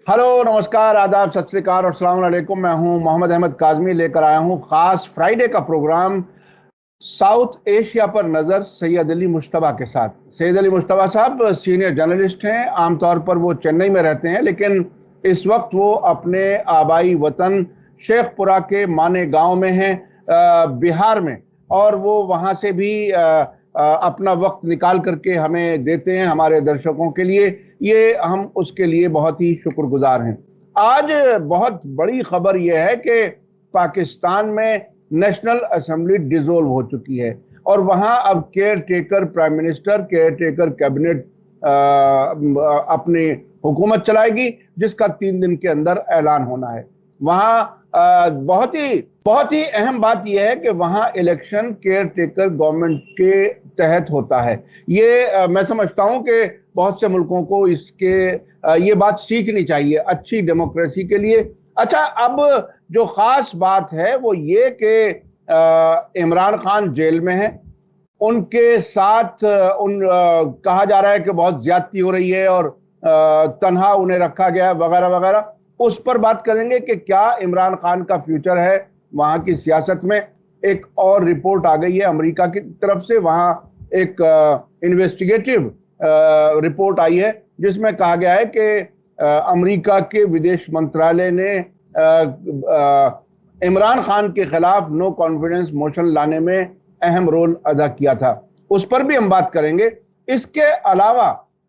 Hello, नमस्कार, आदाब, सत श्री अकाल और अस्सलाम वालेकुम। मैं हूं मोहम्मद अहमद काज़मी, लेकर आया हूं खास फ्राइडे का प्रोग्राम साउथ एशिया पर नजर सैयद अली मुश्तबा के साथ। सैयद अली मुश्तबा साहब सीनियर जर्नलिस्ट हैं। आमतौर पर वो चेन्नई में रहते हैं, लेकिन इस वक्त वो अपने आबाई वतन शेखपुरा के माने गांव में हैं, बिहार में। और वो वहां से भी अपना वक्त निकाल करके हमें देते हैं हमारे दर्शकों के लिए। ये हम उसके लिए बहुत ही शुक्रगुजार हैं। आज बहुत बड़ी खबर यह है कि पाकिस्तान में नेशनल असेंबली डिसॉल्व हो चुकी है और वहां अब care taker prime minister, care taker cabinet अपनी हुकूमत चलाएगी, जिसका 3 दिन के अंदर ऐलान होना है। वहां बहुत ही अहम बात यह है कि वहां इलेक्शन केयर टेकर गवर्नमेंट के तहत होता है। ये मैं समझता हूं कि बहुत से मुल्कों को ये बात सीखनी चाहिए अच्छी डेमोक्रेसी के लिए। अच्छा, अब जो खास बात है वो ये कि इमरान खान जेल में है। उनके साथ कहा जा रहा है कि बहुत ज्यादती हो रही है और तन्हा उन्हें रखा गया है वगैरह वगैरह। उस पर बात करेंगे कि क्या इमरान खान का फ्यूचर है वहां की सियासत में। एक और रिपोर्ट आ गई है अमेरिका की तरफ से। वहां एक इन्वेस्टिगेटिव रिपोर्ट आई है जिसमें कहा गया है कि अमेरिका के विदेश मंत्रालय ने इमरान खान के खिलाफ नो कॉन्फिडेंस मोशन लाने में अहम रोल अदा किया था। उस पर भी हम बात करेंगे। इसके अलावा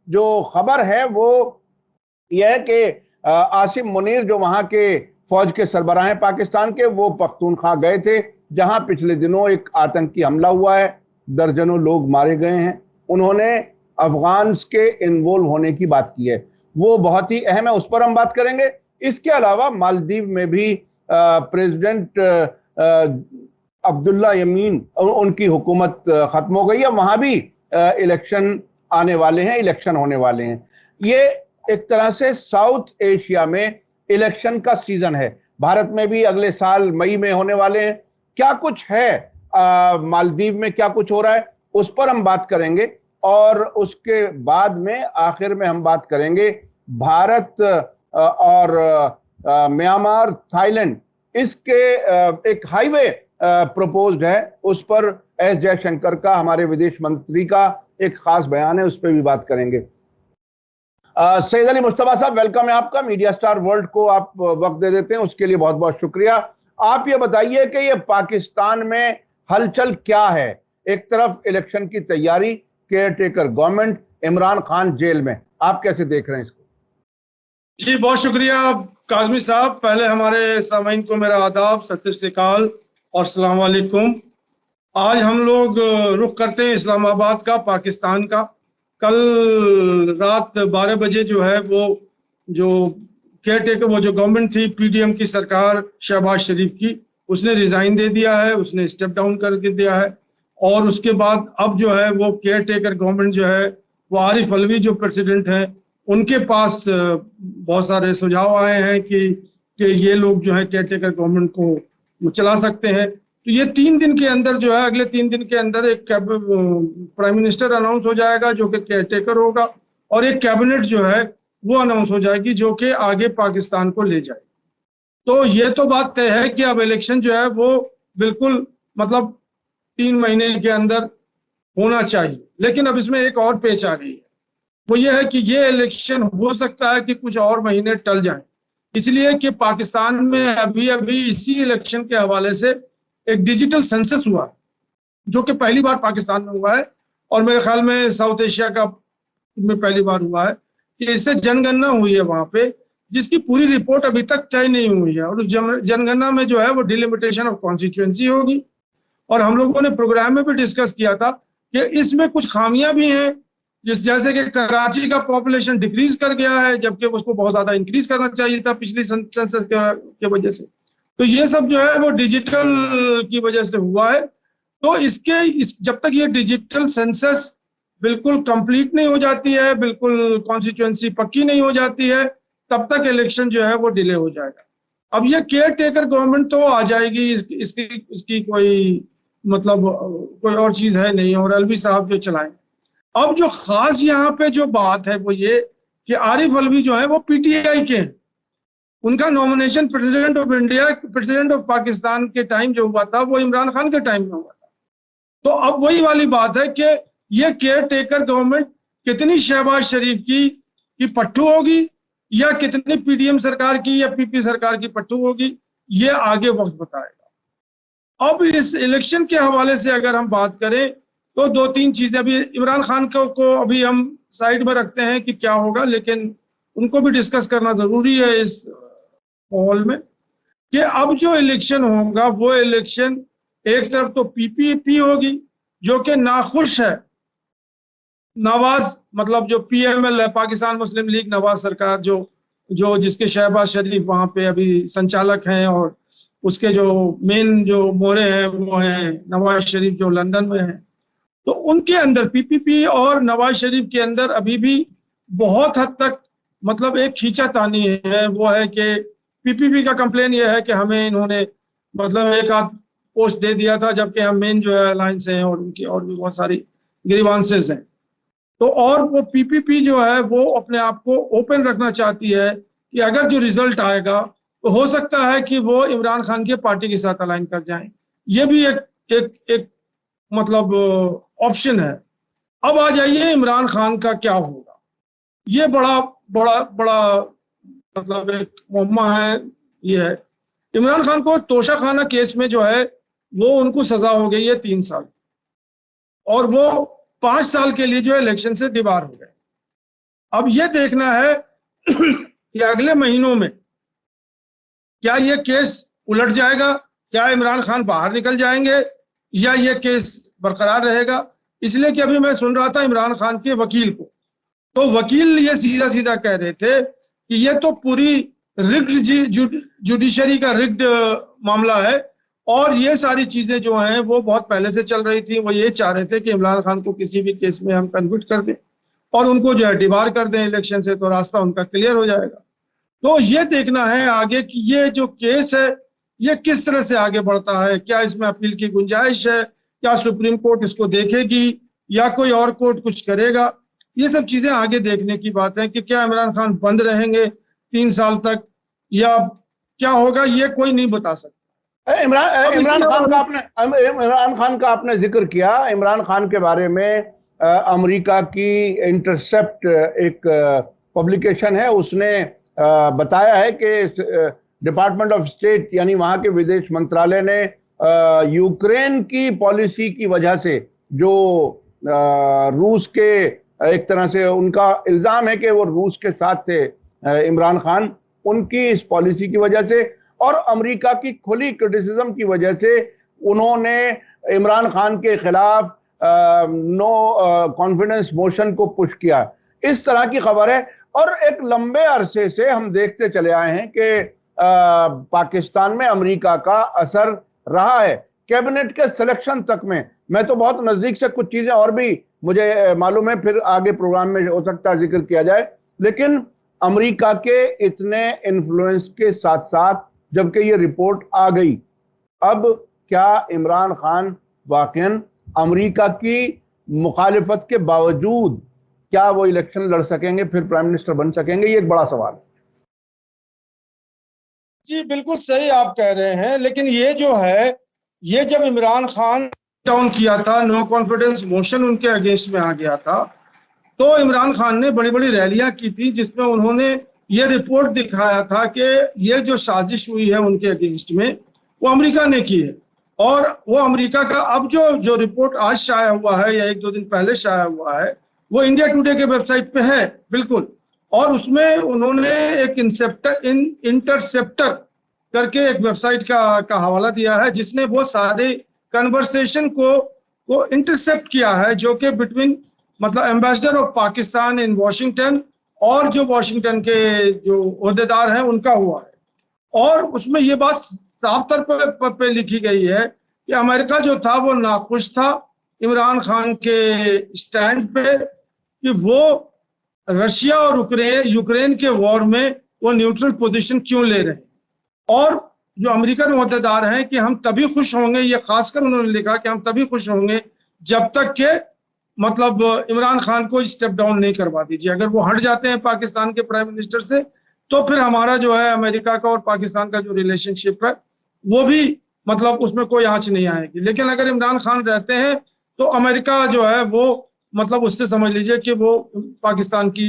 जो खबर है वो यह है कि आसिम मुनीर, जो वहां के फौज के सरबराह हैं पाकिस्तान के, वो पख्तूनख्वा गए थे जहां पिछले दिनों एक आतंकी हमला हुआ है, दर्जनों लोग मारे गए हैं। उन्होंने अफगान के इन्वॉल्व होने की बात की है, वो बहुत ही अहम है, उस पर हम बात करेंगे। इसके अलावा मालदीव में भी प्रेसिडेंट अब्दुल्ला यमीन, उनकी हुकूमत खत्म हो गई है। वहां भी इलेक्शन आने वाले हैं, इलेक्शन होने वाले हैं। ये एक तरह से साउथ एशिया में इलेक्शन का सीजन है। भारत में भी अगले साल मई में होने वाले हैं। क्या कुछ है मालदीव में, क्या कुछ हो रहा है, उस पर हम बात करेंगे। और उसके बाद में आखिर में हम बात करेंगे भारत और म्यांमार, थाईलैंड, इसके एक हाईवे प्रपोज्ड है, उस पर एस जयशंकर का, हमारे विदेश मंत्री का एक खास बयान है, उस पर भी बात करेंगे। सैयद अली मुश्तबा साहब, वेलकम है आपका। मीडिया स्टार वर्ल्ड को आप वक्त दे देते हैं, उसके लिए बहुत बहुत शुक्रिया। आप ये बताइए कि ये पाकिस्तान में हलचल क्या है। एक तरफ इलेक्शन की तैयारी, caretaker government, Imran Khan jail में, आप कैसे देख रहे हैं इसको? जी बहुत शुक्रिया काज़मी साहब। पहले हमारे सामीन को मेरा आदाब, सत श्री अकाल और अस्सलाम वालेकुम। आज हम लोग रुख करते हैं इस्लामाबाद का, पाकिस्तान का। कल रात 12 बजे जो है वो जो केयर टेकर, वो जो गवर्नमेंट थी पीडीएम की सरकार शहबाज शरीफ की, उसने रिजाइन दे दिया है, उसने स्टेप डाउन करके दिया है। और उसके बाद अब जो है वो केयर टेकर गवर्नमेंट जो है वो आरिफ अलवी जो प्रेसिडेंट है उनके पास बहुत सारे सुझाव आए हैं कि ये लोग जो है केयर टेकर गवर्नमेंट को चला सकते हैं। तो ये 3 दिन के अंदर जो है, अगले 3 दिन के अंदर एक प्राइम मिनिस्टर अनाउंस हो जाएगा जो कि केयर टेकर होगा, और एक कैबिनेट जो है वो अनाउंस हो जाएगी जो कि आगे पाकिस्तान को ले जाए। तो ये तो बात तय है कि अब इलेक्शन जो है वो बिल्कुल मतलब 3 महीने के अंदर होना चाहिए। लेकिन अब इसमें एक और पेच आ गई है, वो ये है कि ये इलेक्शन हो सकता है कि कुछ और महीने टल जाए, इसलिए कि पाकिस्तान में अभी अभी इसी इलेक्शन के हवाले से एक डिजिटल सेंसस हुआ है जो कि पहली बार पाकिस्तान में हुआ है, और मेरे ख्याल में साउथ एशिया का में पहली बार हुआ है कि इससे जनगणना हुई है वहां पे, जिसकी पूरी रिपोर्ट अभी तक तय नहीं हुई है। और उस जनगणना में जो है वो डिलिमिटेशन ऑफ कॉन्स्टिट्यूएंसी होगी। और हम लोगों ने प्रोग्राम में भी डिस्कस किया था कि इसमें कुछ खामियां भी हैं, जैसे कि कराची का पॉपुलेशन डिक्रीज कर गया है जबकि उसको बहुत ज्यादा इंक्रीज करना चाहिए था पिछली सेंसस के वजह से। तो ये सब जो है वो डिजिटल की वजह से हुआ है। तो जब तक ये डिजिटल सेंसस बिल्कुल कंप्लीट नहीं हो जाती है, बिल्कुल कॉन्स्टिट्यूएंसी पक्की नहीं हो जाती है, तब तक इलेक्शन जो है वो डिले हो जाएगा। अब ये केयर टेकर गवर्नमेंट तो आ जाएगी, इसकी कोई मतलब कोई और चीज है नहीं, और अलवी साहब जो चलाएंगे। अब जो खास यहाँ पे जो बात है वो ये कि आरिफ अलवी जो है वो पीटीआई के हैं, उनका nomination president of India, president of Pakistan के टाइम जो हुआ था वो इमरान खान के टाइम में हुआ था। तो अब वही वाली बात है कि ये केयर टेकर गवर्नमेंट कितनी शहबाज शरीफ की पट्टू होगी या कितनी पीडीएम सरकार की या पीपी सरकार की पट्टू होगी, ये आगे वक्त बताएगा। अब इस इलेक्शन के हवाले से अगर हम बात करें तो दो तीन चीजें, अभी इमरान खान को अभी हम साइड में रखते हैं कि क्या होगा, लेकिन उनको भी डिस्कस करना जरूरी है इस माहौल में कि अब जो इलेक्शन होगा वो इलेक्शन एक तरफ तो पीपीपी होगी जो कि नाखुश है नवाज, मतलब जो पीएमएल है, पाकिस्तान मुस्लिम लीग नवाज सरकार, जो जिसके शहबाज शरीफ वहां पे अभी संचालक हैं और उसके जो मेन जो मोहरे हैं वो हैं नवाज शरीफ जो लंदन में है। तो उनके अंदर पीपीपी और नवाज शरीफ के अंदर अभी भी बहुत हद तक मतलब एक खींचातानी है। वो है कि पीपीपी का कंप्लेन ये है कि हमें इन्होंने मतलब एक आध पोस्ट दे दिया था, जबकि हम मेन जो है अलायंस हैं और उनकी और भी बहुत सारी ग्रीवांसेस हैं। तो और वो पीपीपी जो है वो अपने आप को ओपन रखना चाहती है कि अगर जो रिजल्ट आएगा तो हो सकता है कि वो इमरान खान के पार्टी के साथ अलाइन कर जाएं। ये भी एक मतलब ऑप्शन है। अब आ जाइए इमरान खान का क्या होगा। ये बड़ा बड़ा बड़ा मतलब एक मुअम्मा है। ये है इमरान खान को तोशाखाना केस में जो है वो उनको सजा हो गई है 3 साल और वो 5 साल के लिए जो है इलेक्शन से डिबार हो गए। अब ये देखना है कि अगले महीनों में क्या ये केस उलट जाएगा, क्या इमरान खान बाहर निकल जाएंगे या ये केस बरकरार रहेगा। इसलिए कि अभी मैं सुन रहा था इमरान खान के वकील को, तो वकील ये सीधा सीधा कह रहे थे कि ये तो पूरी रिग्ड जुडिशरी का रिग्ड मामला है और ये सारी चीजें जो हैं वो बहुत पहले से चल रही थी। वो ये चाह रहे थे कि इमरान खान को किसी भी केस में हम कन्विक्ट कर दें और उनको जो है डिबार कर दें इलेक्शन से, तो रास्ता उनका क्लियर हो जाएगा। तो ये देखना है आगे कि ये जो केस है ये किस तरह से आगे बढ़ता है, क्या इसमें अपील की गुंजाइश है, क्या सुप्रीम कोर्ट इसको देखेगी या कोई और कोर्ट कुछ करेगा। ये सब चीजें आगे देखने की बात है कि क्या इमरान खान बंद रहेंगे 3 साल तक या क्या होगा, ये कोई नहीं बता सकता। इमरान खान का आपने जिक्र किया। इमरान खान के बारे में अमेरिका की इंटरसेप्ट एक पब्लिकेशन है, उसने बताया है कि डिपार्टमेंट ऑफ स्टेट यानी वहां के विदेश मंत्रालय ने यूक्रेन की पॉलिसी की वजह से जो रूस के एक तरह से उनका इल्जाम है कि वो रूस के साथ थे इमरान खान, उनकी इस पॉलिसी की वजह से और अमेरिका की खुली क्रिटिसिज्म की वजह से उन्होंने इमरान खान के खिलाफ नो कॉन्फिडेंस मोशन को पुश किया। इस तरह की खबर है और एक लंबे अरसे से हम देखते चले आए हैं कि पाकिस्तान में अमेरिका का असर रहा है, कैबिनेट के सिलेक्शन तक में। मैं तो बहुत नजदीक से कुछ चीजें और भी मुझे मालूम है, फिर आगे प्रोग्राम में हो सकता है जिक्र किया जाए, लेकिन अमेरिका के इतने इन्फ्लुएंस के साथ साथ जबकि ये रिपोर्ट आ गई, अब क्या इमरान खान वाकईन अमेरिका की मुखालिफत के बावजूद क्या वो इलेक्शन लड़ सकेंगे, फिर प्राइम मिनिस्टर बन सकेंगे? ये एक बड़ा सवाल है। जी बिल्कुल सही आप कह रहे हैं, लेकिन ये जो है ये जब इमरान खान डाउन किया था, नो कॉन्फिडेंस मोशन उनके अगेंस्ट में आ गया था, तो इमरान खान ने बड़ी बड़ी रैलियां की थी जिसमें उन्होंने ये रिपोर्ट दिखाया था कि ये जो साजिश हुई है उनके अगेंस्ट में वो अमेरिका ने की है। और वो अमेरिका का अब जो रिपोर्ट आज शाया हुआ है या 1-2 दिन पहले शाया हुआ है वो इंडिया टुडे के वेबसाइट पे है बिल्कुल, और उसमें उन्होंने एक इंटरसेप्टर करके एक वेबसाइट का हवाला दिया है जिसने वो सारे कन्वर्सेशन को इंटरसेप्ट किया है जो कि बिटवीन मतलब ambassador of Pakistan in Washington और जो वॉशिंगटन के जो ओहदेदार हैं उनका हुआ है। और उसमें ये बात साफ तौर पे लिखी गई है कि अमेरिका जो था वो नाखुश था इमरान खान के स्टैंड पे कि वो रशिया और यूक्रेन के वॉर में वो न्यूट्रल पोजीशन क्यों ले रहे हैं। और जो अमेरिकन ओहदेदार हैं कि हम तभी खुश होंगे, ये खासकर उन्होंने लिखा कि हम तभी खुश होंगे जब तक के मतलब इमरान खान को स्टेप डाउन नहीं करवा दीजिए। अगर वो हट जाते हैं पाकिस्तान के प्राइम मिनिस्टर से तो फिर हमारा जो है अमेरिका का और पाकिस्तान का जो रिलेशनशिप है वो भी मतलब उसमें कोई आंच नहीं आएगी। लेकिन अगर इमरान खान रहते हैं तो अमेरिका जो है वो मतलब उससे समझ लीजिए कि वो पाकिस्तान की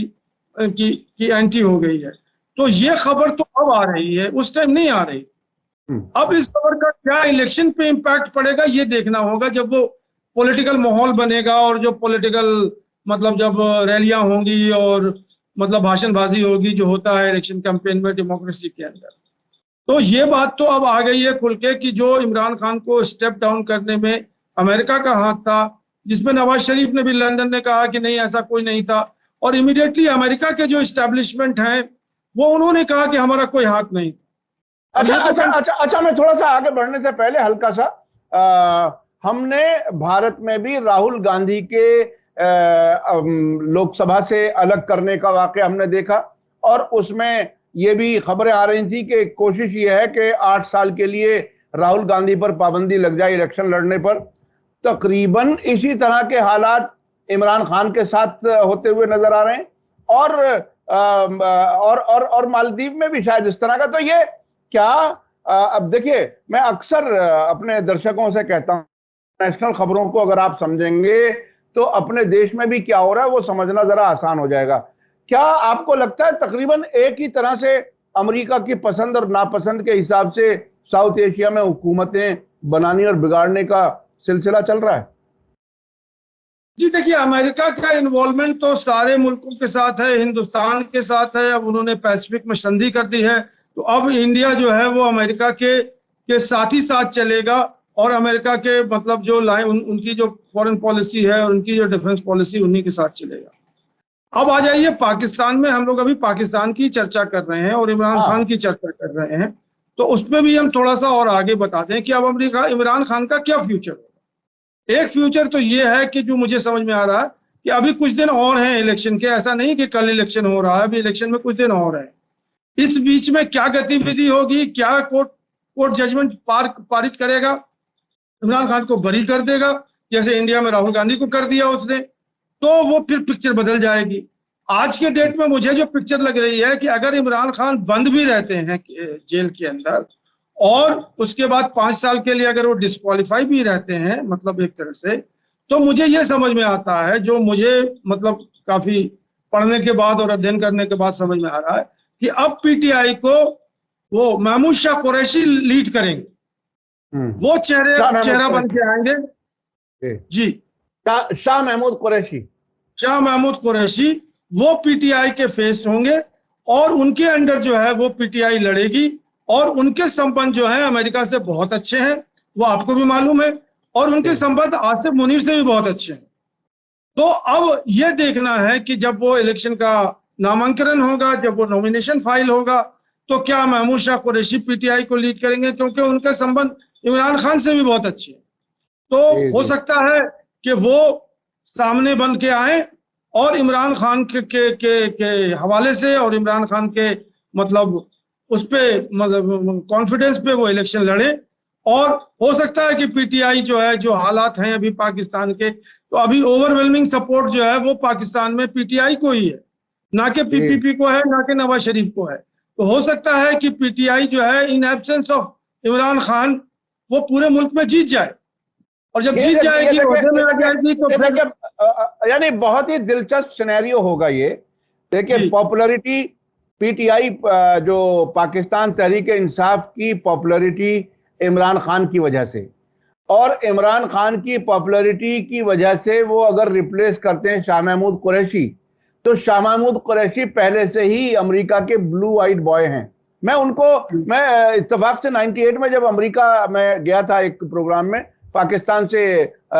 एंटी हो गई है। तो ये खबर तो अब आ रही है, उस टाइम नहीं आ रही। अब इस खबर का क्या इलेक्शन पे इम्पैक्ट पड़ेगा ये देखना होगा, जब वो पॉलिटिकल माहौल बनेगा और जो पॉलिटिकल मतलब जब रैलियां होंगी और मतलब भाषणबाजी होगी जो होता है इलेक्शन कैंपेन में डेमोक्रेसी के अंदर। तो ये बात तो अब आ गई है खुल के कि जो इमरान खान को स्टेप डाउन करने में अमेरिका का हाथ था, जिसमें नवाज शरीफ ने भी लंदन ने कहा कि नहीं ऐसा कोई नहीं था, और इमीडिएटली अमेरिका के जो इस्टेब्लिशमेंट हैं वो उन्होंने कहा कि हमारा कोई हाथ नहीं था। अच्छा अच्छा अच्छा अच्छा, मैं थोड़ा सा आगे बढ़ने से पहले हल्का सा हमने भारत में भी राहुल गांधी के लोकसभा से अलग करने का वाकया हमने देखा, और उसमें ये भी खबरें आ रही थी कि कोशिश ये है कि 8 साल के लिए राहुल गांधी पर पाबंदी लग जाए इलेक्शन लड़ने पर। तकरीबन इसी तरह के हालात इमरान खान के साथ होते हुए नजर आ रहे हैं, और मालदीव में भी शायद इस तरह का। तो ये क्या, अब देखिए, मैं अक्सर अपने दर्शकों से कहता हूं, नेशनल खबरों को अगर आप समझेंगे तो अपने देश में भी क्या हो रहा है वो समझना जरा आसान हो जाएगा। क्या आपको लगता है तकरीबन एक ही तरह से अमेरिका की पसंद और नापसंद के हिसाब से साउथ एशिया में हुकूमतें बनानी और बिगाड़ने का सिलसिला चल रहा है? जी देखिए, अमेरिका का इन्वॉल्वमेंट तो सारे मुल्कों के साथ है, हिंदुस्तान के साथ है। अब उन्होंने पैसिफिक में संधि कर दी है, तो अब इंडिया जो है वो अमेरिका के साथ ही साथ चलेगा, और अमेरिका के मतलब जो लाइन उनकी जो फॉरेन पॉलिसी है और उनकी जो डिफेंस पॉलिसी उन्हीं के साथ चलेगा। अब आ जाइए पाकिस्तान में, हम लोग अभी पाकिस्तान की चर्चा कर रहे हैं और इमरान खान की चर्चा कर रहे हैं, तो उसमें भी हम थोड़ा सा और आगे बता दें कि अब अमेरिका इमरान खान का क्या फ्यूचर होगा। एक फ्यूचर तो ये है कि जो मुझे समझ में आ रहा है कि अभी कुछ दिन और हैं इलेक्शन के, ऐसा नहीं कि कल इलेक्शन हो रहा है, अभी इलेक्शन में कुछ दिन और है। इस बीच में क्या गतिविधि होगी, क्या कोर्ट जजमेंट पारित करेगा, इमरान खान को बरी कर देगा जैसे इंडिया में राहुल गांधी को कर दिया उसने, तो वो फिर पिक्चर बदल जाएगी। आज के डेट में मुझे जो पिक्चर लग रही है कि अगर इमरान खान बंद भी रहते हैं जेल के अंदर, और उसके बाद 5 साल के लिए अगर वो डिस्क्वालीफाई भी रहते हैं मतलब एक तरह से, तो मुझे ये समझ में आता है, जो मुझे मतलब काफी पढ़ने के बाद और अध्ययन करने के बाद समझ में आ रहा है कि अब पीटीआई को वो महमूद शाह कुरैशी लीड करेंगे, वो चेहरा बन के आएंगे। जी, शाह महमूद कुरैशी, शाह महमूद कुरैशी वो पीटीआई के फेस होंगे, और उनके अंडर जो है वो पीटीआई लड़ेगी, और उनके संबंध जो है अमेरिका से बहुत अच्छे हैं, वो आपको भी मालूम है, और उनके संबंध आसिफ मुनीर से भी बहुत अच्छे हैं। तो अब ये देखना है कि जब वो इलेक्शन का नामांकन होगा, जब वो नॉमिनेशन फाइल होगा, तो क्या महमूद शाह कुरैशी पीटीआई को लीड करेंगे, क्योंकि उनके संबंध इमरान खान से भी बहुत अच्छे हैं। तो हो सकता है कि वो सामने बन के आए और इमरान खान के हवाले से और इमरान खान के मतलब उस पे मतलब कॉन्फिडेंस पे वो इलेक्शन लड़े। और हो सकता है कि पीटीआई जो है, जो हालात हैं अभी पाकिस्तान के, तो अभी ओवरवेलमिंग सपोर्ट जो है वो पाकिस्तान में पीटीआई को ही है, ना कि पीपीपी को है, ना कि नवाज शरीफ को है। तो हो सकता है कि पीटीआई जो है in absence of Imran Khan वो पूरे मुल्क में जीत जाए, और जब जीत जाएगी ओहदे में आ जाएगी तो फिर यानी बहुत ही दिलचस्प सिनेरियो होगा ये। देखिए, पॉपुलैरिटी पीटीआई, जो पाकिस्तान तहरीक इंसाफ की पॉपुलैरिटी इमरान खान की वजह से, और इमरान खान की पॉपुलैरिटी की वजह से वो अगर रिप्लेस करते हैं शाह महमूद कुरैशी, तो शाह महमूद कुरैशी पहले से ही अमेरिका के ब्लू आइड बॉय हैं। मैं इत्तेफाक से 98 में जब अमेरिका में गया था एक प्रोग्राम में, पाकिस्तान से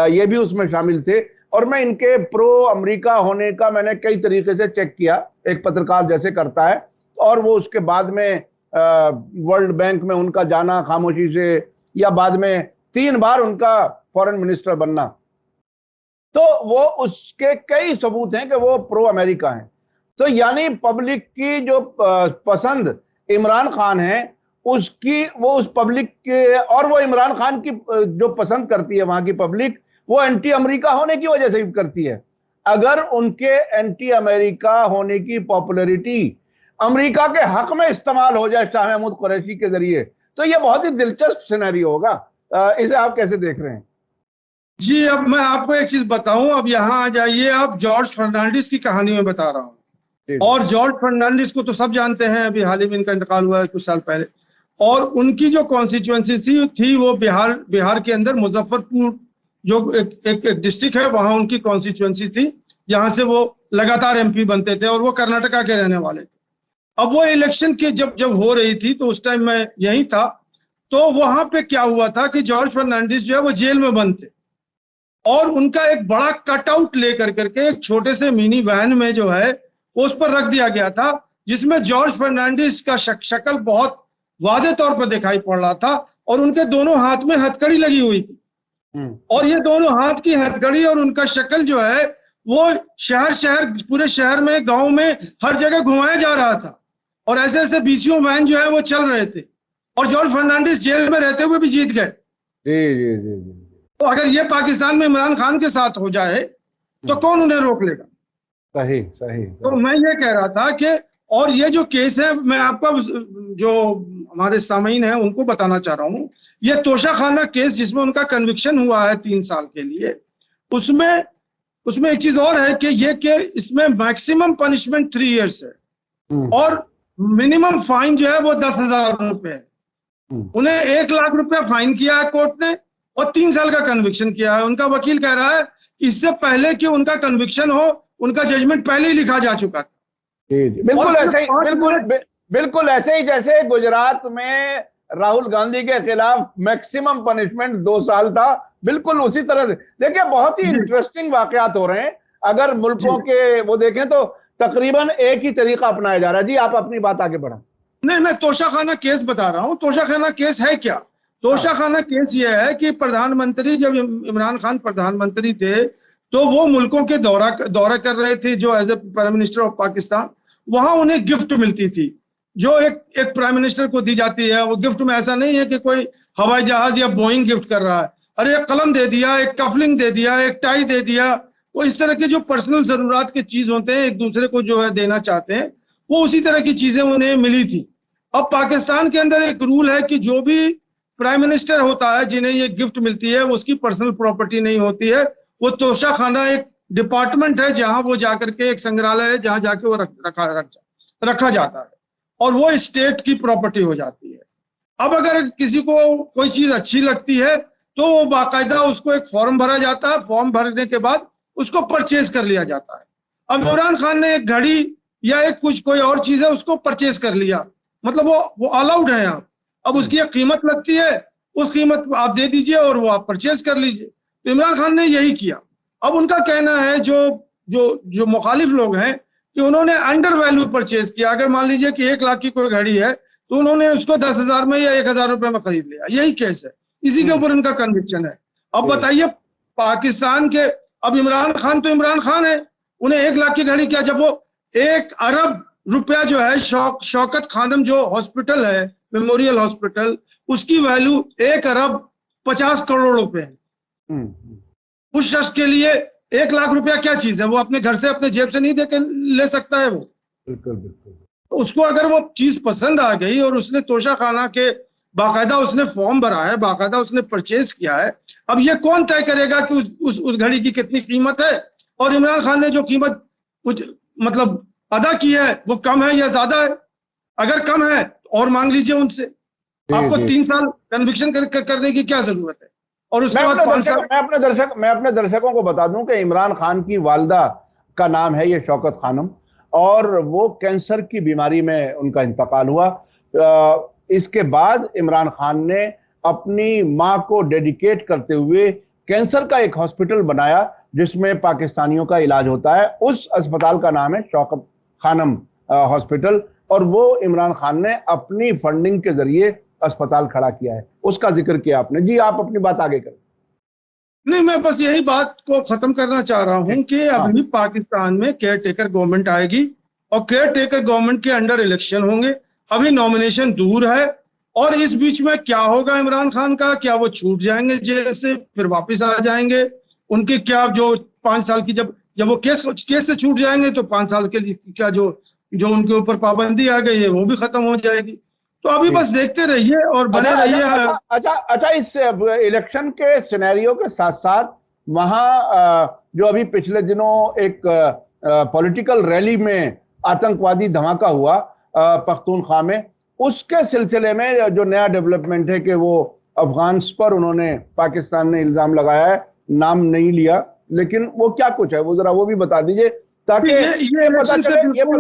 ये भी उसमें शामिल थे, और मैं इनके प्रो अमेरिका होने का मैंने कई तरीके से चेक किया, एक पत्रकार जैसे करता है, और वो उसके बाद में वर्ल्ड बैंक में उनका जाना खामोशी से, या बाद में 3 बार उनका फॉरेन मिनिस्टर बनना, तो वो उसके कई सबूत हैं कि वो प्रो अमेरिका हैं। तो यानी पब्लिक की जो पसंद इमरान खान है, उसकी वो उस पब्लिक के, और वो इमरान खान की जो पसंद करती है वहां की पब्लिक, वो एंटी अमेरिका होने की वजह से भी करती है। अगर उनके एंटी अमेरिका होने की पॉपुलैरिटी अमेरिका के हक में इस्तेमाल हो जाए शाह महमूद कुरैशी के जरिए, तो ये बहुत ही दिलचस्प सिनेरियो होगा। इसे आप कैसे देख रहे हैं? जी, अब मैं आपको एक चीज बताऊं, अब यहाँ आ जाइए, अब जॉर्ज फर्नांडिस की कहानी में बता रहा हूँ। और जॉर्ज फर्नांडिस को तो सब जानते हैं, अभी हाल ही में इनका इंतकाल हुआ है कुछ साल पहले। और उनकी जो कॉन्स्टिट्यूएंसी थी वो बिहार के अंदर मुजफ्फरपुर जो एक डिस्ट्रिक्ट है, वहां उनकी कॉन्स्टिट्यूएंसी थी, जहां से वो लगातार एमपी बनते थे, और वो कर्नाटका के रहने वाले थे। अब वो इलेक्शन की जब हो रही थी, तो उस टाइम मैं यही था, तो वहां पे क्या हुआ था कि जॉर्ज फर्नांडिस जो है वो जेल में बंद थे, और उनका एक बड़ा कटआउट लेकर करके एक छोटे से मिनी वैन में जो है वो उस पर रख दिया गया था, जिसमें जॉर्ज फर्नांडिस का शक्ल बहुत वाज़े तौर पर दिखाई पड़ रहा था, और उनके दोनों हाथ में हथकड़ी लगी हुई थी। और ये दोनों हाथ की हथकड़ी और उनका शक्ल जो है वो शहर पूरे शहर में, गांव में, हर जगह घुमाया जा रहा था, और ऐसे ऐसे बीसियों वैन जो है वो चल रहे थे, और जॉर्ज फर्नांडिस जेल में रहते हुए भी जीत गए। जी जी जी जी। तो अगर ये पाकिस्तान में इमरान खान के साथ हो जाए तो कौन उन्हें रोक लेगा? सही सही, तो मैं ये कह रहा था कि, और ये जो केस है, मैं आपको जो हमारे सामीन हैं उनको बताना चाह रहा हूँ, ये तोशाखाना केस जिसमें उनका कन्विक्शन हुआ है 3 साल के लिए, उसमें एक चीज और है कि ये के इसमें मैक्सिमम पनिशमेंट 3 इयर्स है, और मिनिमम फाइन जो है वो 10,000 रुपए है। उन्हें 1 लाख रुपया फाइन किया है कोर्ट ने, और 3 साल का कन्विक्शन किया है। उनका वकील कह रहा है इससे पहले कि उनका कन्विक्शन हो, उनका जजमेंट पहले ही लिखा जा चुका था। जी जी, बिल्कुल ऐसे ही, बिल्कुल ऐसे ही जैसे गुजरात में राहुल गांधी के खिलाफ मैक्सिमम पनिशमेंट 2 साल था, बिल्कुल उसी तरह से। देखिए, बहुत ही इंटरेस्टिंग वाकयात हो रहे हैं। अगर मुल्कों के वो देखें तो तकरीबन एक ही तरीका अपनाया जा रहा है। जी, आप अपनी बात आगे बढ़ाएं। नहीं, मैं तोशाखाना केस बता रहा हूँ। तोशाखाना केस है क्या? तोशाखाना केस ये है कि प्रधानमंत्री, जब इमरान खान प्रधानमंत्री थे, तो वो मुल्कों के दौरा कर रहे थे जो as a prime minister of Pakistan. वहां उन्हें गिफ्ट मिलती थी, जो एक प्राइम मिनिस्टर को दी जाती है। वो गिफ्ट में ऐसा नहीं है कि कोई हवाई जहाज या बोइंग गिफ्ट कर रहा है, अरे एक कलम दे दिया, एक कफलिंग दे दिया, एक टाई दे दिया। वो इस तरह के जो पर्सनल जरूरत के चीज होते हैं, एक दूसरे को जो है देना चाहते हैं, वो उसी तरह की चीजें उन्हें मिली थी। अब पाकिस्तान के अंदर एक रूल है कि जो भी प्राइम मिनिस्टर होता है जिन्हें ये गिफ्ट मिलती है, वो उसकी पर्सनल प्रॉपर्टी नहीं होती है। वो तोशाखाना एक डिपार्टमेंट है, जहां वो जाकर के, एक संग्रहालय है जहां जाके वो रखा जाता है, और वो स्टेट की प्रॉपर्टी हो जाती है। अब अगर किसी को कोई चीज अच्छी लगती है तो वो बाकायदा उसको एक फॉर्म भरा जाता है, फॉर्म भरने के बाद उसको परचेज कर लिया जाता है। अब इमरान खान ने एक घड़ी या एक कोई और चीज है उसको परचेज कर लिया, मतलब वो अलाउड है आप। अब उसकी एक कीमत लगती है, उस कीमत आप दे दीजिए और वो आप परचेज कर लीजिए। तो इमरान खान ने यही किया। अब उनका कहना है, जो मुखालिफ लोग हैं, कि उन्होंने अंडर वैल्यू परचेज किया। अगर मान लीजिए कि 1 लाख की कोई घड़ी है, तो उन्होंने उसको 10,000 में या 1,000 रुपए में खरीद लिया। यही केस है, इसी के ऊपर उनका कन्विक्शन है। अब बताइए, पाकिस्तान के, अब इमरान खान तो इमरान खान है, उन्हें 1 लाख की घड़ी क्या, जब वो 1 अरब रुपया जो है, शौकत खानम जो हॉस्पिटल है, मेमोरियल हॉस्पिटल, उसकी वैल्यू 1 अरब 50 करोड़ रुपए है। उस शख्स के लिए 1 लाख रुपया क्या चीज है? वो अपने घर से, अपने जेब से नहीं देके ले सकता है वो। बिल्कुल बिल्कुल। उसको अगर वो चीज पसंद आ गई और उसने तोशाखाना के बाकायदा उसने फॉर्म भरा है, बाकायदा उसने परचेज किया है, अब ये कौन तय करेगा कि उस घड़ी की कितनी कीमत है, और इमरान खान ने जो कीमत मतलब अदा की है वो कम है या ज्यादा है? अगर कम है और मांग लीजिए उनसे। आपको 3 साल कन्विक्शन करने की क्या जरूरत है? और उसके बाद 5 साल। मैं अपने दर्शकों को बता दूं कि इमरान खान की वालदा का नाम है ये शौकत खानम, और वो कैंसर की बीमारी में उनका इंतकाल हुआ। इसके बाद इमरान खान ने अपनी मां को डेडिकेट करते हुए कैंसर का एक हॉस्पिटल बनाया जिसमें पाकिस्तानियों का इलाज होता है। उस अस्पताल का नाम है शौकत खानम हॉस्पिटल, और वो इमरान खान ने अपनी फंडिंग के जरिए अस्पताल खड़ा किया है। उसका जिक्र किया आपने। जी, आप अपनी बात आगे करें। नहीं, मैं बस यही बात को खत्म करना चाह रहा हूं कि अभी पाकिस्तान में केयर टेकर गवर्नमेंट आएगी, और केयर टेकर गवर्नमेंट के अंडर इलेक्शन होंगे। अभी नॉमिनेशन दूर है, और इस बीच में क्या होगा इमरान खान का? क्या वो छूट जाएंगे जेल से, फिर वापस आ जाएंगे? उनके क्या जो 5 साल की, जब वो केस से छूट जाएंगे तो 5 साल के लिए क्या जो जो उनके ऊपर पाबंदी आ गई है वो भी खत्म हो जाएगी। तो अभी बस देखते रहिए और बने रहिए। अच्छा, इस इलेक्शन के सिनेरियो के साथ साथ वहां जो अभी पिछले दिनों एक पॉलिटिकल रैली में आतंकवादी धमाका हुआ पख्तूनख्वा में, उसके सिलसिले में जो नया डेवलपमेंट है कि वो अफगान्स पर उन्होंने, पाकिस्तान ने इल्जाम लगाया है, नाम नहीं लिया, लेकिन वो क्या कुछ है वो जरा वो भी बता दीजिए, ताकि ये पता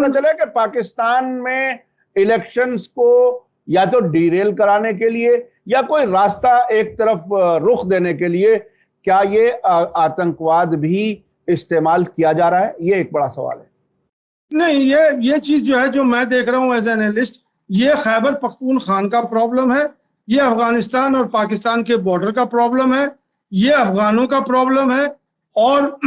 चले कि पाकिस्तान में इलेक्शंस को या तो डीरेल कराने के लिए या कोई रास्ता एक तरफ रुख देने के लिए क्या ये आतंकवाद भी इस्तेमाल किया जा रहा है, ये एक बड़ा सवाल है। नहीं, ये चीज जो है, जो मैं देख रहा हूं एज एन एनालिस्ट, ये खैबर पख्तूनख्वा का प्रॉब्लम है, ये अफगानिस्तान और पाकिस्तान के बॉर्डर का प्रॉब्लम है, ये अफगानों का प्रॉब्लम है। और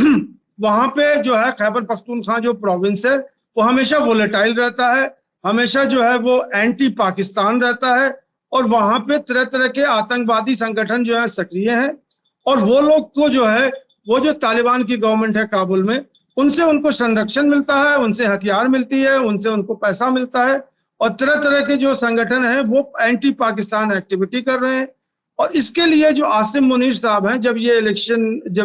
वहां पे जो है खैबर पख्तूनख्वा जो प्रोविंस है वो हमेशा वोलेटाइल रहता है, हमेशा जो है वो एंटी पाकिस्तान रहता है, और वहां पे तरह तरह के आतंकवादी संगठन जो है सक्रिय हैं। और वो लोग को जो है, वो जो तालिबान की गवर्नमेंट है काबुल में, उनसे उनको संरक्षण मिलता है, उनसे हथियार मिलती है, उनसे उनको पैसा मिलता है, और तरह तरह के जो संगठन हैं वो एंटी पाकिस्तान एक्टिविटी कर रहे हैं। और इसके लिए जो आसिम मुनीर साहब हैं, जब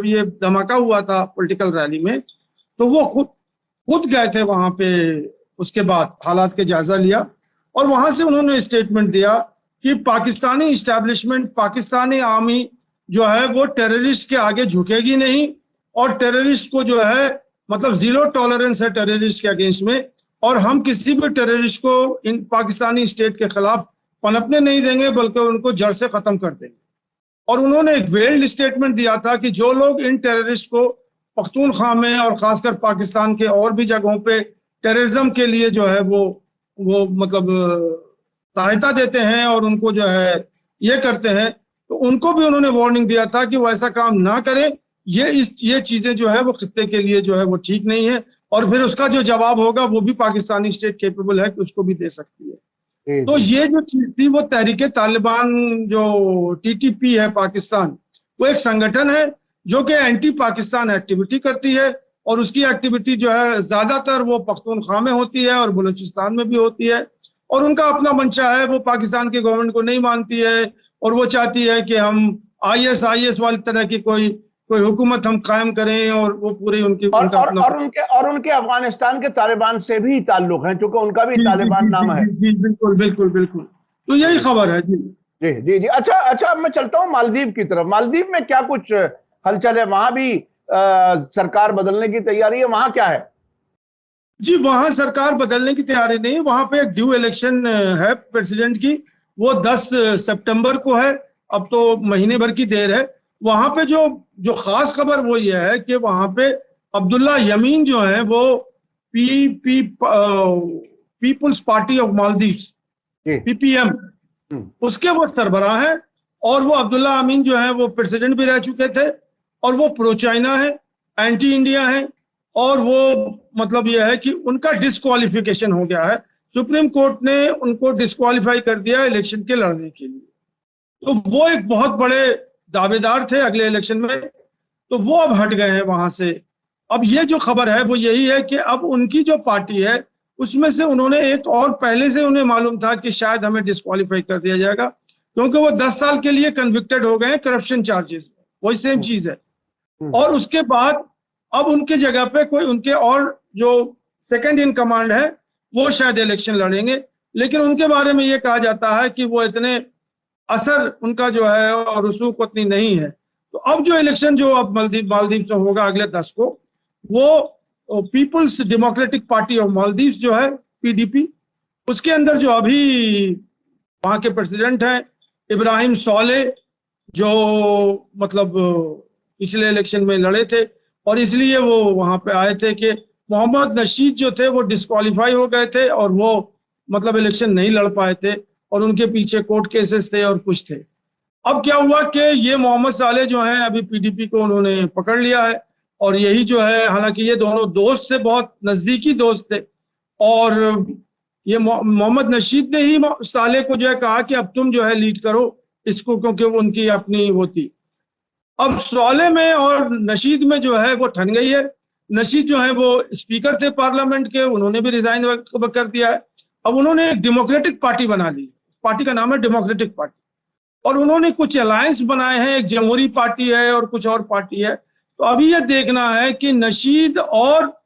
ये धमाका हुआ था पॉलिटिकल रैली में, तो वो खुद गए थे वहां पे, उसके बाद हालात के जायजा लिया, और वहां से उन्होंने स्टेटमेंट दिया कि पाकिस्तानी इस्टेब्लिशमेंट, पाकिस्तानी आर्मी जो है वो टेररिस्ट के आगे झुकेगी नहीं, और टेररिस्ट को जो है मतलब जीरो टॉलरेंस है टेररिस्ट के अगेंस्ट में, और हम किसी भी टेररिस्ट को इन पाकिस्तानी स्टेट के खिलाफ पनपने नहीं देंगे, बल्कि उनको जड़ से खत्म कर देंगे। और उन्होंने एक वेल्ड स्टेटमेंट दिया था कि जो लोग इन टेररिस्ट को पख्तूनख्वा में और खासकर पाकिस्तान के और भी जगहों पे टेररिज्म के लिए जो है वो मतलब सहायता देते हैं और उनको जो है ये करते हैं, तो उनको भी उन्होंने वार्निंग दिया था कि वो ऐसा काम ना करें। ये चीजें जो है वो खित्ते के लिए जो है वो ठीक नहीं है, और फिर उसका जो जवाब होगा वो भी पाकिस्तानी स्टेट कैपेबल है कि उसको भी दे सकती है। तो ये जो चीज थी वो तहरीके तालिबान, जो टीटीपी है पाकिस्तान, वो एक संगठन है जो कि एंटी पाकिस्तान एक्टिविटी करती है, और उसकी एक्टिविटी जो है ज्यादातर वो पख्तूनख्वा में होती है और बलूचिस्तान में भी होती है, और उनका अपना मंशा है, वो पाकिस्तान की गवर्नमेंट को नहीं मानती है, और वो चाहती है कि हम आईएस वाली तरह की कोई हुकूमत हम कायम करें, और वो पूरी उनकी उनके अफगानिस्तान के तालिबान से भी ताल्लुक है, क्योंकि उनका भी तालिबान नाम है। जी बिल्कुल बिल्कुल बिल्कुल, तो यही खबर है। जी जी जी जी। अच्छा, अब मैं चलता हूँ मालदीव की तरफ। मालदीव में क्या कुछ हलचल है? वहां भी सरकार बदलने की तैयारी है, वहां क्या है? जी, वहां सरकार बदलने की तैयारी नहीं है, वहां पे एक ड्यू इलेक्शन है प्रेसिडेंट की, वो 10 सितंबर को है, अब तो महीने भर की देर है। वहां पे जो खास खबर वो ये है कि वहां पे अब्दुल्ला यमीन जो है वो People's Party of Maldives, PPM, उसके वो सरबराह है, और वो अब्दुल्ला अमीन जो है वो प्रेसिडेंट भी रह चुके थे, और वो प्रो चाइना है, एंटी इंडिया है, और वो मतलब यह है कि उनका डिस्क्वालिफिकेशन हो गया है, सुप्रीम कोर्ट ने उनको डिस्क्वालीफाई कर दिया इलेक्शन के लड़ने के लिए। तो वो एक बहुत बड़े दावेदार थे अगले इलेक्शन में, तो वो अब हट गए हैं वहां से। अब ये जो खबर है वो यही है कि अब उनकी जो पार्टी है उसमें से उन्होंने एक, और पहले से उन्हें मालूम था कि शायद हमें डिस्क्वालीफाई कर दिया जाएगा, क्योंकि वो 10 साल के लिए कन्विक्टेड हो गए करप्शन चार्जेस, वही सेम चीज है। और उसके बाद अब उनके जगह पे कोई उनके और जो सेकंड इन कमांड है वो शायद इलेक्शन लड़ेंगे, लेकिन उनके बारे में ये कहा जाता है कि वो इतने असर उनका जो है और रसूख उतनी नहीं है। तो अब जो इलेक्शन जो अब मालदीव से होगा अगले 10 को, वो People's Democratic Party of Maldives जो है पीडीपी, उसके अंदर जो अभी वहां के प्रेसिडेंट हैं इब्राहिम सोले, जो मतलब पिछले इलेक्शन में लड़े थे, और इसलिए वो वहां पे आए थे कि मोहम्मद नशीद जो थे वो डिस्क्वालीफाई हो गए थे, और वो मतलब इलेक्शन नहीं लड़ पाए थे, और उनके पीछे कोर्ट केसेस थे और कुछ थे। अब क्या हुआ कि ये मोहम्मद साले जो हैं अभी पीडीपी को उन्होंने पकड़ लिया है, और यही जो है, हालांकि ये दोनों दोस्त थे, बहुत नजदीकी दोस्त थे, और ये मोहम्मद नशीद ने ही साले को जो है कहा कि अब तुम जो है लीड करो इसको, क्योंकि उनकी अपनी वो थी। अब साले में और नशीद में जो है वो ठन गई है, नशीद जो है वो स्पीकर थे पार्लियामेंट के, उन्होंने भी रिजाइन कर दिया है। अब उन्होंने एक डेमोक्रेटिक पार्टी बना ली, पार्टी का नाम है डेमोक्रेटिक पार्टी, और उन्होंने कुछ अलायंस बनाए हैं, एक जमहूरी पार्टी है और कुछ और पार्टी है। तो अभी ये देखना है कि नशीद और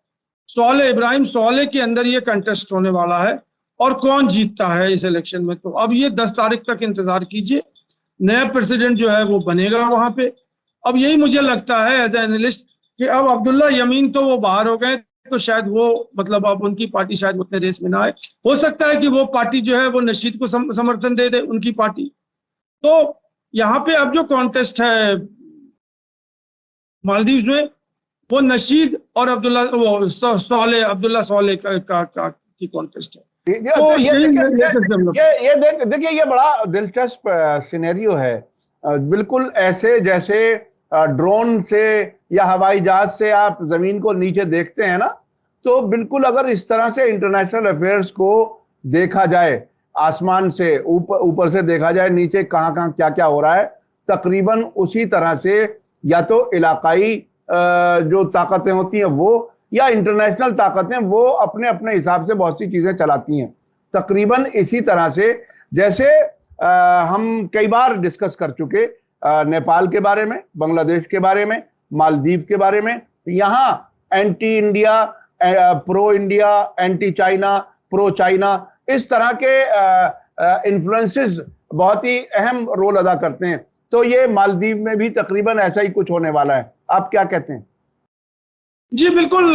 इब्राहिम सोले के अंदर ये कंटेस्ट होने वाला है और कौन जीतता है इस इलेक्शन में। तो अब ये 10 तारीख तक इंतजार कीजिए, नया प्रेसिडेंट जो है वो बनेगा वहां पे। अब यही मुझे लगता है एज ए एनालिस्ट कि अब अब्दुल्ला यमीन तो वो बाहर हो गए, तो शायद वो मतलब अब उनकी पार्टी शायद उतने रेस में ना आए। हो सकता है कि वो पार्टी जो है वो नशीद को समर्थन दे दे, उनकी पार्टी। तो यहाँ पे अब जो कॉन्टेस्ट है मालदीव में, वो नशीद और अब्दुल्ला सोले की कॉन्टेस्ट है। तो देखिए ये बड़ा दिलचस्प सिनेरियो है। बिल्कुल ऐसे जैसे ड्रोन से या हवाई जहाज से आप जमीन को नीचे देखते हैं ना, तो बिल्कुल अगर इस तरह से इंटरनेशनल अफेयर्स को देखा जाए, आसमान से ऊपर से देखा जाए नीचे कहाँ कहाँ क्या क्या हो रहा है, तकरीबन उसी तरह से या तो इलाकाई जो ताकतें होती हैं वो, या इंटरनेशनल ताकतें, वो अपने अपने हिसाब से बहुत सी चीजें चलाती हैं। तकरीबन इसी तरह से जैसे हम कई बार डिस्कस कर चुके नेपाल के बारे में, बांग्लादेश के बारे में, मालदीव के बारे में। यहाँ anti India, pro India, anti China, pro China, इस तरह के इन्फ्लुएंसेस बहुत ही अहम रोल अदा करते हैं। तो ये मालदीव में भी तकरीबन ऐसा ही कुछ होने वाला है। आप क्या कहते हैं? जी बिल्कुल,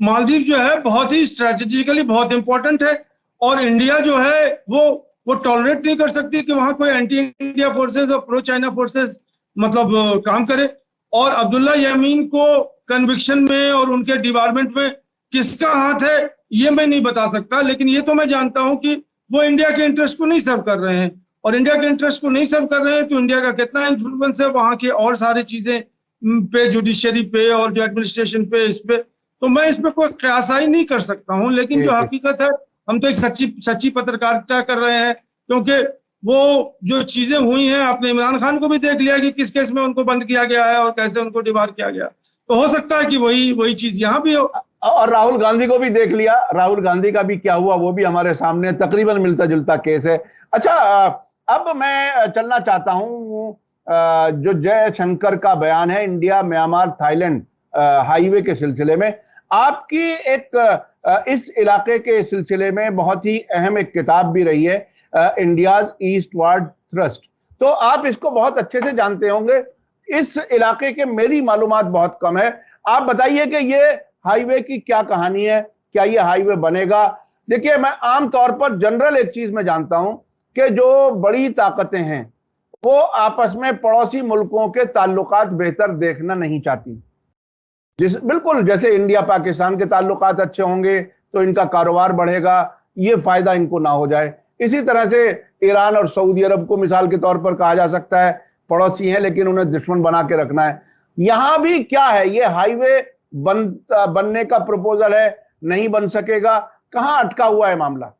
मालदीव जो है बहुत ही स्ट्रेटेजिकली बहुत इंपॉर्टेंट है, और इंडिया जो है वो टॉलरेट नहीं कर सकती कि वहां कोई एंटी इंडिया फोर्सेस और प्रो चाइना फोर्सेस मतलब काम करे। और अब्दुल्ला यमीन को कन्विक्शन में और उनके डिपार्टमेंट में किसका हाथ है ये मैं नहीं बता सकता, लेकिन ये तो मैं जानता हूं कि वो इंडिया के इंटरेस्ट को नहीं सर्व कर रहे हैं। और इंडिया के इंटरेस्ट को नहीं सर्व कर रहे हैं तो इंडिया का कितना इन्फ्लुएंस है वहां की और सारी चीजें पे, जुडिशरी पे और जो एडमिनिस्ट्रेशन पे, इस पे तो मैं इसमें कोई क्यासाई नहीं कर सकता हूं। लेकिन जो हकीकत है, हम तो एक सच्ची पत्रकारिता कर रहे हैं, क्योंकि वो जो चीजें हुई हैं, आपने इमरान खान को भी देख लिया कि किस केस में उनको बंद किया गया है और कैसे उनको डिबार किया गया। तो हो सकता है कि वही चीज यहाँ भी हो। और राहुल गांधी को भी देख लिया, राहुल गांधी का भी क्या हुआ वो भी हमारे सामने तकरीबन मिलता जुलता केस है। अच्छा, अब मैं चलना चाहता हूं जो जयशंकर का बयान है इंडिया म्यांमार थाईलैंड हाईवे के सिलसिले में। आपकी एक इस इलाके के सिलसिले में बहुत ही अहम एक किताब भी रही है, इंडियाज ईस्टवर्ड थ्रस्ट। तो आप इसको बहुत अच्छे से जानते होंगे। इस इलाके के मेरी मालूमात बहुत कम है। आप बताइए कि ये हाईवे की क्या कहानी है, क्या ये हाईवे बनेगा? देखिए, मैं आमतौर पर जनरल एक चीज मैं जानता हूं कि जो बड़ी ताकतें हैं वो आपस में पड़ोसी मुल्कों के ताल्लुकात बेहतर देखना नहीं चाहती। बिल्कुल जैसे इंडिया पाकिस्तान के ताल्लुकात अच्छे होंगे तो इनका कारोबार बढ़ेगा, ये फायदा इनको ना हो जाए। इसी तरह से ईरान और सऊदी अरब को मिसाल के तौर पर कहा जा सकता है, पड़ोसी हैं लेकिन उन्हें दुश्मन बना के रखना है। यहां भी क्या है, ये हाईवे बनने का प्रपोजल है, नहीं बन सकेगा, कहां अटका हुआ है मामला?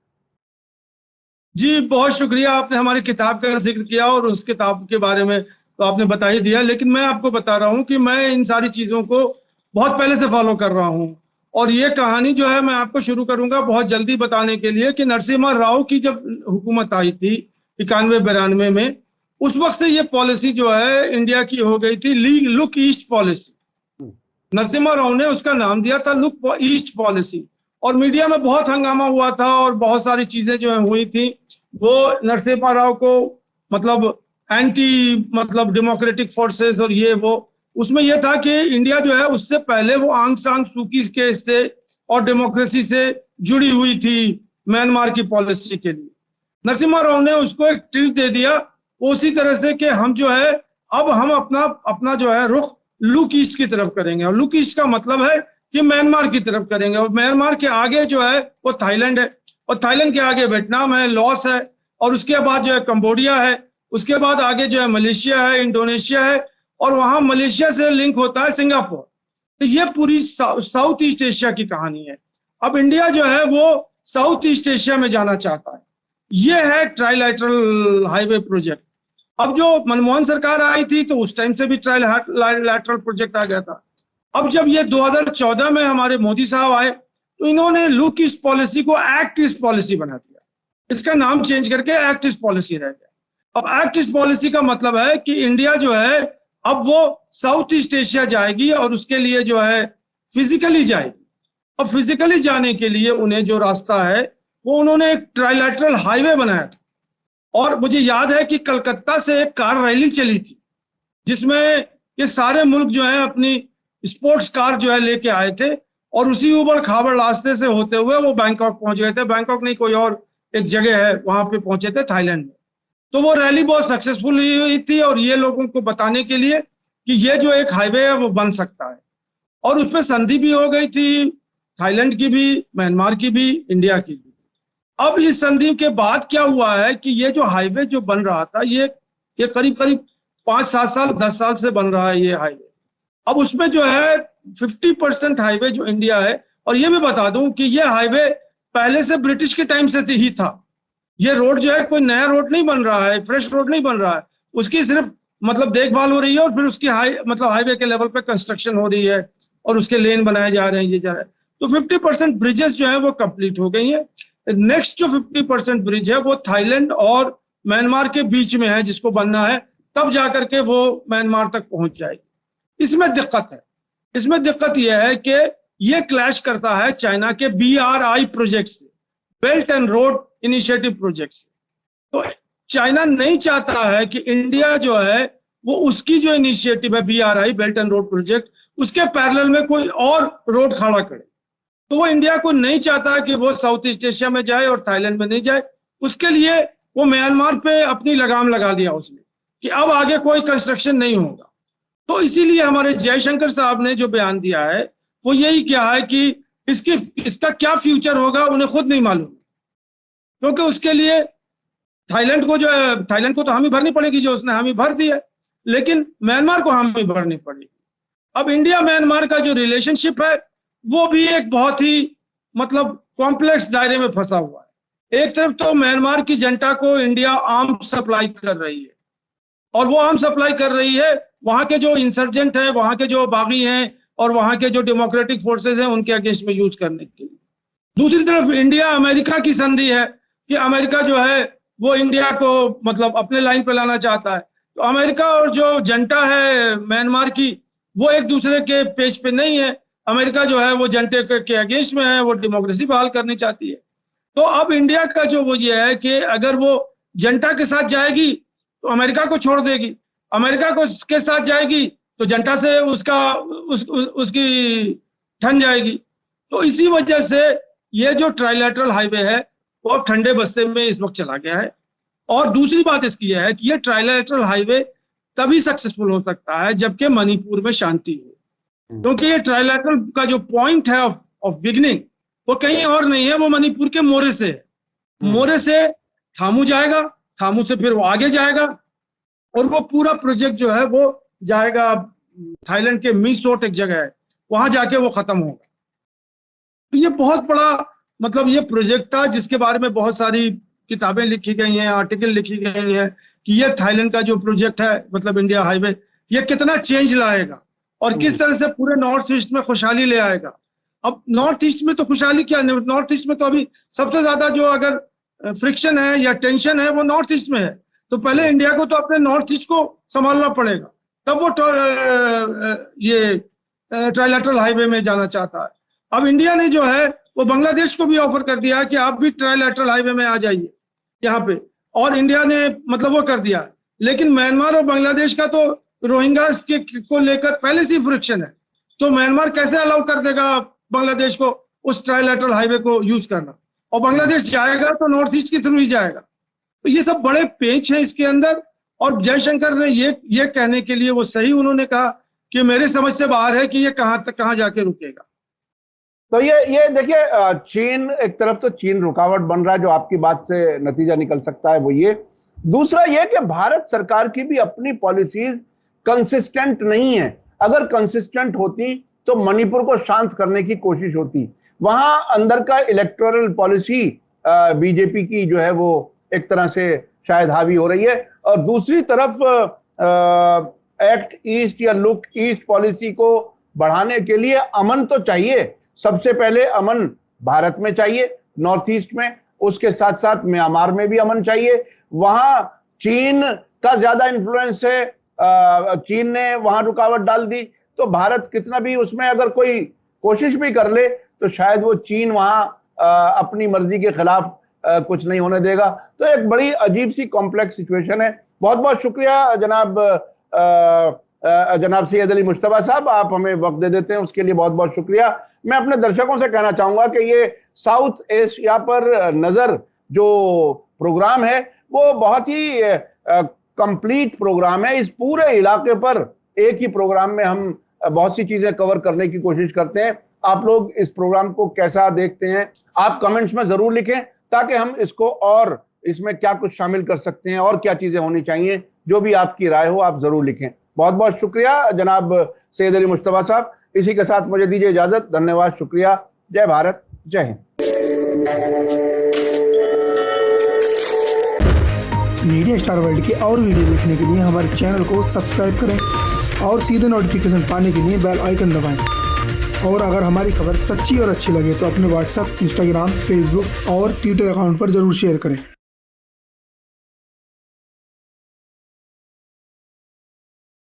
जी बहुत शुक्रिया, आपने हमारी किताब का जिक्र किया और उस किताब के बारे में तो आपने बता ही दिया। लेकिन मैं आपको बता रहा हूं कि मैं इन सारी चीजों को बहुत पहले से फॉलो कर रहा हूं, और ये कहानी जो है मैं आपको शुरू करूंगा बहुत जल्दी बताने के लिए कि नरसिम्हा राव की जब हुकूमत आई थी 91-92 में, उस वक्त से ये पॉलिसी जो है इंडिया की हो गई थी look east policy. Narasimha Rao ने उसका नाम दिया था लुक ईस्ट पॉलिसी, और मीडिया में बहुत हंगामा हुआ था और बहुत सारी चीजें जो हुई थी वो नरसिम्हा राव को मतलब एंटी डेमोक्रेटिक फोर्सेस और ये वो, उसमें यह था कि इंडिया जो है उससे पहले वो आंग सान सूकी के से और डेमोक्रेसी से जुड़ी हुई थी म्यांमार की पॉलिसी के लिए। नरसिम्हा राव ने उसको एक ट्वीट दे दिया उसी तरह से कि हम जो है अब हम अपना जो है रुख लुक ईस्ट की तरफ करेंगे, और लुक ईस्ट का मतलब है कि म्यांमार की तरफ करेंगे, और म्यांमार के आगे जो है वो थाईलैंड है, और थाईलैंड के आगे वियतनाम है, लॉस है, और उसके बाद जो है कंबोडिया है, उसके बाद आगे जो है मलेशिया है, इंडोनेशिया है, और वहां मलेशिया से लिंक होता है सिंगापुर। तो ये पूरी साउथ ईस्ट एशिया की कहानी है। अब इंडिया जो है वो साउथ ईस्ट एशिया में जाना चाहता है। ये है ट्राइलैटरल हाईवे प्रोजेक्ट। अब जो मनमोहन सरकार आई थी तो उस टाइम से भी ट्राइलैटरल प्रोजेक्ट आ गया था। अब जब ये 2014 में हमारे मोदी साहब आए तो इन्होंने लुक ईस्ट पॉलिसी को एक्ट ईस्ट पॉलिसी बना दिया, इसका नाम चेंज करके एक्ट ईस्ट पॉलिसी रह गया। अब एक्ट ईस्ट पॉलिसी का मतलब है कि इंडिया जो है अब वो साउथ ईस्ट एशिया जाएगी और उसके लिए जो है फिजिकली जाएगी। अब फिजिकली जाने के लिए उन्हें जो रास्ता है वो उन्होंने एक ट्राइलैटरल हाईवे बनाया था, और मुझे याद है कि कलकत्ता से एक कार रैली चली थी जिसमें ये सारे मुल्क जो है अपनी स्पोर्ट्स कार जो है लेके आए थे, और उसी उबड़ खाबड़ रास्ते से होते हुए वो बैंकॉक पहुंच गए थे। बैंकॉक नहीं, कोई और एक जगह है, वहां पे पहुंचे थे थाईलैंड में। तो वो रैली बहुत सक्सेसफुल हुई थी, और ये लोगों को बताने के लिए कि ये जो एक हाईवे है वो बन सकता है, और उस पर संधि भी हो गई थी, थाईलैंड की भी, म्यांमार की भी, इंडिया की भी। अब इस संधि के बाद क्या हुआ है कि ये जो हाईवे जो बन रहा था ये करीब करीब 5-7 साल 10 साल से बन रहा है ये हाईवे। अब उसमें जो है 50% हाईवे जो इंडिया है, और ये मैं बता दूं कि ये हाईवे पहले से ब्रिटिश के टाइम से ही था। ये रोड जो है कोई नया रोड नहीं बन रहा है, फ्रेश रोड नहीं बन रहा है, उसकी सिर्फ मतलब देखभाल हो रही है, और फिर उसकी हाईवे के लेवल पे कंस्ट्रक्शन हो रही है और उसके लेन बनाए जा रहे हैं, ये जा रहा है। तो 50% ब्रिजेस जो है वो कंप्लीट हो गई है। नेक्स्ट जो 50% ब्रिज है वो थाईलैंड और म्यांमार के बीच में है, जिसको बनना है, तब जाकर के वो म्यांमार तक पहुंच जाएगी। इसमें दिक्कत है, इसमें दिक्कत यह है कि ये क्लैश करता है चाइना के BRI प्रोजेक्ट से, belt and road initiative project से। तो चाइना नहीं चाहता है कि इंडिया जो है वो उसकी जो इनिशिएटिव है BRI belt and road project, उसके पैरेलल में कोई और रोड खड़ा करे। तो वो इंडिया को नहीं चाहता कि वो साउथ ईस्ट एशिया में जाए और थाईलैंड में नहीं जाए। उसके लिए वो म्यांमार पे अपनी लगाम लगा दिया उसने कि अब आगे कोई कंस्ट्रक्शन नहीं होगा। तो इसीलिए हमारे जयशंकर साहब ने जो बयान दिया है वो यही किया है कि इसका क्या फ्यूचर होगा उन्हें खुद नहीं मालूम, क्योंकि उसके लिए थाईलैंड को तो हामी भरनी पड़ेगी, जो उसने हामी भर दी है, लेकिन म्यांमार को हामी भरनी पड़ेगी। अब इंडिया म्यांमार का जो रिलेशनशिप है वो भी एक बहुत ही मतलब कॉम्प्लेक्स दायरे में फंसा हुआ है। एक तरफ तो म्यांमार की जनता को इंडिया आर्म्स सप्लाई कर रही है, और वो आर्म्स सप्लाई कर रही है वहां के जो इंसर्जेंट हैं, वहां के जो बागी हैं और वहां के जो डेमोक्रेटिक फोर्सेज हैं उनके अगेंस्ट में यूज करने के लिए। दूसरी तरफ इंडिया अमेरिका की संधि है कि अमेरिका जो है वो इंडिया को मतलब अपने लाइन पे लाना चाहता है। तो अमेरिका और जो जनता है म्यांमार की वो एक दूसरे के पेज पे नहीं है। अमेरिका जो है वो जनता के अगेंस्ट में है, वो डेमोक्रेसी बहाल करनी चाहती है। तो अब इंडिया का जो वो ये है कि अगर वो जनता के साथ जाएगी तो अमेरिका को छोड़ देगी, अमेरिका को के साथ जाएगी तो जनता से उसकी ठन जाएगी। तो इसी वजह से ये जो ट्राइलैटरल हाईवे है वो ठंडे बस्ते में इस वक्त चला गया है। और दूसरी बात इसकी है कि ये ट्राइलैटरल हाईवे तभी सक्सेसफुल हो सकता है जबकि मणिपुर में शांति हो, क्योंकि ये ट्राइलैटरल का जो पॉइंट है ऑफ बिगनिंग वो कहीं और नहीं है, वो मणिपुर के मोरे से है। मोरे से थामू जाएगा, थामू से फिर वो आगे जाएगा, और वो पूरा प्रोजेक्ट जो है वो जाएगा थाईलैंड के मीसोट एक जगह है, वहां जाके वो खत्म होगा। तो ये बहुत बड़ा मतलब ये प्रोजेक्ट था जिसके बारे में बहुत सारी किताबें लिखी गई हैं, आर्टिकल लिखी गई हैं कि ये थाईलैंड का जो प्रोजेक्ट है मतलब इंडिया हाईवे, ये कितना चेंज लाएगा और किस तरह से पूरे नॉर्थ ईस्ट में खुशहाली ले आएगा। अब नॉर्थ ईस्ट में तो खुशहाली क्या, नॉर्थ ईस्ट में तो अभी सबसे ज्यादा जो अगर फ्रिक्शन है या टेंशन है वो नॉर्थ ईस्ट में है। तो पहले इंडिया को तो अपने नॉर्थ ईस्ट को संभालना पड़ेगा, तब वो ये ट्राइलैटरल हाईवे में जाना चाहता है। अब इंडिया ने जो है वो बांग्लादेश को भी ऑफर कर दिया है कि आप भी ट्राइलैटरल हाईवे में आ जाइए यहाँ पे, और इंडिया ने मतलब वो कर दिया है। लेकिन म्यांमार और बांग्लादेश का तो रोहिंग्या को लेकर पहले से फ्रिक्शन है, तो म्यांमार कैसे अलाउ कर देगा बांग्लादेश को उस ट्राइलैटरल हाईवे को यूज करना, और बांग्लादेश जाएगा तो नॉर्थ ईस्ट के थ्रू ही जाएगा। तो ये सब बड़े पेच हैं इसके अंदर। और जयशंकर ने ये कहने के लिए वो सही उन्होंने कहा कि मेरे समझ से बाहर है कि ये कहाँ जाके रुकेगा। तो ये देखिए, चीन एक तरफ तो चीन रुकावट बन रहा है, जो आपकी बात से नतीजा निकल सकता है वो ये। दूसरा ये कि भारत सरकार की भी अपनी पॉलिसीज कंसिस्टेंट नहीं है। अगर कंसिस्टेंट होती तो मणिपुर को शांत करने की कोशिश होती। वहां अंदर का इलेक्टोरल पॉलिसी बीजेपी की जो है वो एक तरह से शायद हावी हो रही है, और दूसरी तरफ एक्ट ईस्ट या लुक ईस्ट पॉलिसी को बढ़ाने के लिए अमन तो चाहिए। सबसे पहले अमन भारत में चाहिए, नॉर्थ ईस्ट में, उसके साथ साथ म्यांमार में भी अमन चाहिए। वहां चीन का ज्यादा इन्फ्लुएंस है, चीन ने वहां रुकावट डाल दी, तो भारत कितना भी उसमें अगर कोई कोशिश भी कर ले तो शायद वो चीन वहां अपनी मर्जी के खिलाफ कुछ नहीं होने देगा। तो एक बड़ी अजीब सी कॉम्प्लेक्स सिचुएशन है। बहुत बहुत शुक्रिया जनाब सैयद अली मुश्तबा साहब, आप हमें वक्त दे देते हैं, उसके लिए बहुत बहुत शुक्रिया। मैं अपने दर्शकों से कहना चाहूंगा कि ये साउथ एशिया पर नजर जो प्रोग्राम है वो बहुत ही कंप्लीट प्रोग्राम है। इस पूरे इलाके पर एक ही प्रोग्राम में हम बहुत सी चीजें कवर करने की कोशिश करते हैं। आप लोग इस प्रोग्राम को कैसा देखते हैं, आप कमेंट्स में जरूर लिखें, ताकि हम इसको और इसमें क्या कुछ शामिल कर सकते हैं और क्या चीजें होनी चाहिए। जो भी आपकी राय हो आप जरूर लिखें। बहुत बहुत शुक्रिया जनाब सैयद अली मुश्तबा साहब। इसी के साथ मुझे दीजिए इजाजत। धन्यवाद, शुक्रिया। जय भारत, जय हिंद। मीडिया स्टार वर्ल्ड के और वीडियो देखने के लिए हमारे चैनल को सब्सक्राइब करें और सीधे नोटिफिकेशन पाने के लिए बेल आइकन दबाएं। और अगर हमारी खबर सच्ची और अच्छी लगे तो अपने व्हाट्सएप, इंस्टाग्राम, फेसबुक और ट्विटर अकाउंट पर जरूर शेयर करें।